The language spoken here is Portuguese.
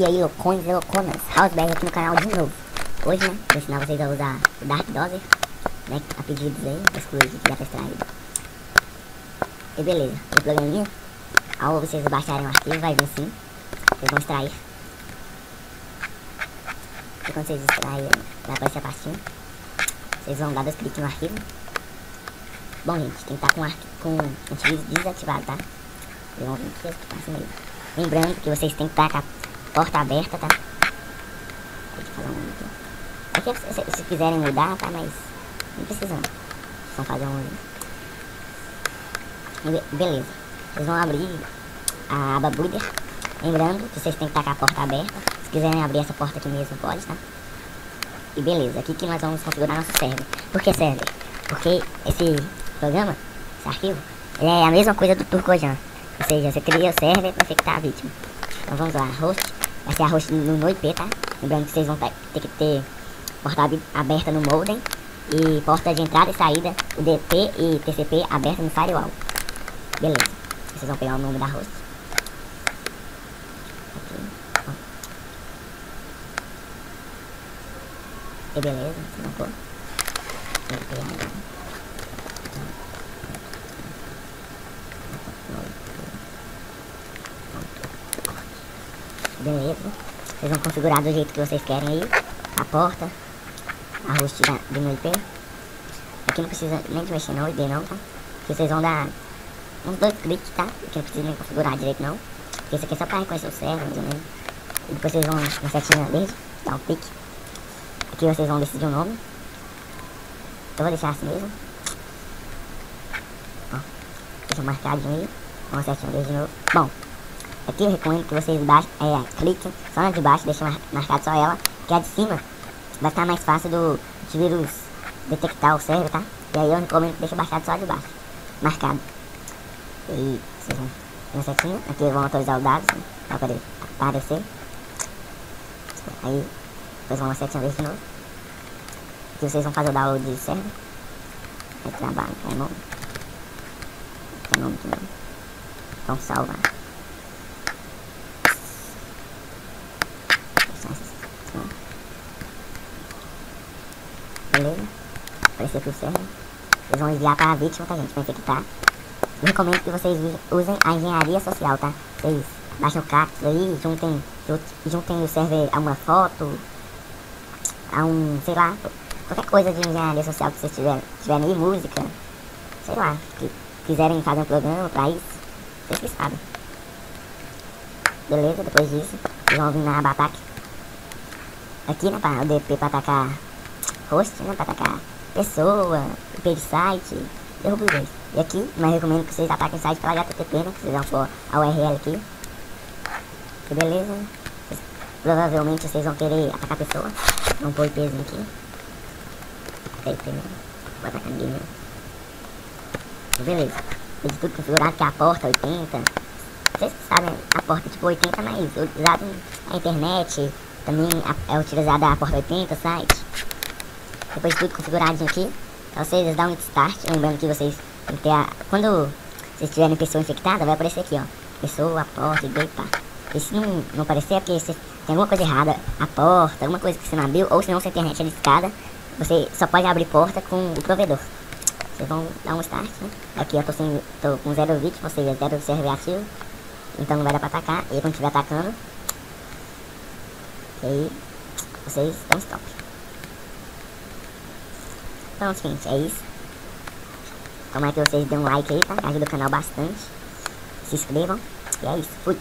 E aí, loucões e louconas, Housebag aqui no canal de novo. Hoje, né, vou ensinar vocês a usar o Dark Dozer, né, a pedidos aí, exclusivo que já tá extraído. E beleza, o programinha, ao vocês baixarem o arquivo, vai vir assim, vocês vão extrair. E quando vocês extraírem, vai aparecer a pastinha. Vocês vão dar 2 cliques no arquivo. Bom, gente, tem que estar com o antivírus desativado, tá? Vocês vão vir aqui, assim mesmo. Lembrando que vocês têm que estar com a porta aberta, tá? Deixa eu falar um aqui. Aqui se quiserem mudar, tá? Mas não precisa não. Vão fazer um... Beleza. Vocês vão abrir a aba Booter. Lembrando que vocês têm que estar com a porta aberta. Se quiserem abrir essa porta aqui mesmo, pode, tá? E beleza, aqui que nós vamos configurar nosso server. Por que server? Porque esse programa, esse arquivo, ele é a mesma coisa do Turcojan. Ou seja, você cria o server para infectar a vítima. Então vamos lá, host, vai ser a host no IP, tá? Lembrando que vocês vão ter que ter porta aberta no modem e porta de entrada e saída, UDP e TCP aberta no firewall. Beleza, vocês vão pegar o nome da host. Aqui, ó. E beleza, vocês vão pôr. Beleza, vocês vão configurar do jeito que vocês querem aí, a porta, a host do meu IP. Aqui não precisa nem de mexer no ID não, tá? Porque vocês vão dar uns 2 cliques, tá? Aqui não precisa nem configurar direito não. Porque isso aqui é só pra reconhecer o server, mais ou menos. E depois vocês vão na setinha verde, dar um clique. Aqui vocês vão decidir o nome. Eu vou deixar assim mesmo. Ó, deixa marcadinho aí, uma setinha verde de novo. Bom, aqui eu recomendo que vocês cliquem só na de baixo, deixem marcado só ela, que a de cima vai estar mais fácil do antivírus detectar o server, tá? E aí eu recomendo que deixem baixado só a de baixo, marcado. E vocês vão na setinha, aqui vão autorizar os dados, né, pra poder aparecer. Aí depois vão na setinha verde de novo. Aqui vocês vão fazer o download de server. Aí trabalho, é nome. É nome aqui mesmo. Então salva. Beleza? Apareceu aqui o server. Vocês vão enviar para a vítima, tá, gente? Pra infectar. Eu recomendo que vocês usem a engenharia social, tá? Vocês baixem o cactus aí, juntem o server a uma foto, a um, sei lá, qualquer coisa de engenharia social que vocês tiverem aí, música, sei lá, que quiserem fazer um programa pra isso, vocês que sabem. Beleza? Depois disso, vocês vão vir na aba ataque. Aqui, né, para o DP pra atacar host, né, pra atacar pessoa, IP de site, derruba os dois. E aqui, mas recomendo que vocês ataquem o site pela HTTP, né, que vocês vão pôr a URL aqui. E beleza, provavelmente vocês vão querer atacar a pessoa, vão pôr IPzinho aqui. IP mesmo, vou atacar ninguém mesmo. E beleza, tem de tudo configurado, que é a porta 80. Vocês sabem, a porta tipo 80, mas usado na internet, também é utilizada a porta 80, site. Depois de tudo configuradinho aqui, pra vocês dar um start, lembrando que vocês tem que ter quando vocês tiverem pessoa infectada, vai aparecer aqui, ó, pessoa, porta, e pá. E se não aparecer é porque você tem alguma coisa errada, a porta, alguma coisa que você não abriu, ou se não sua internet é discada, você só pode abrir porta com o provedor. Vocês vão dar um start, né? Aqui eu tô com 0 vídeo, ou seja, 0 server ativo, então não vai dar pra atacar. E aí quando estiver atacando, aí vocês dão stop. Então, gente, é isso. Tomara que vocês dêem um like aí, tá? Ajuda o canal bastante. Se inscrevam. E é isso. Fui.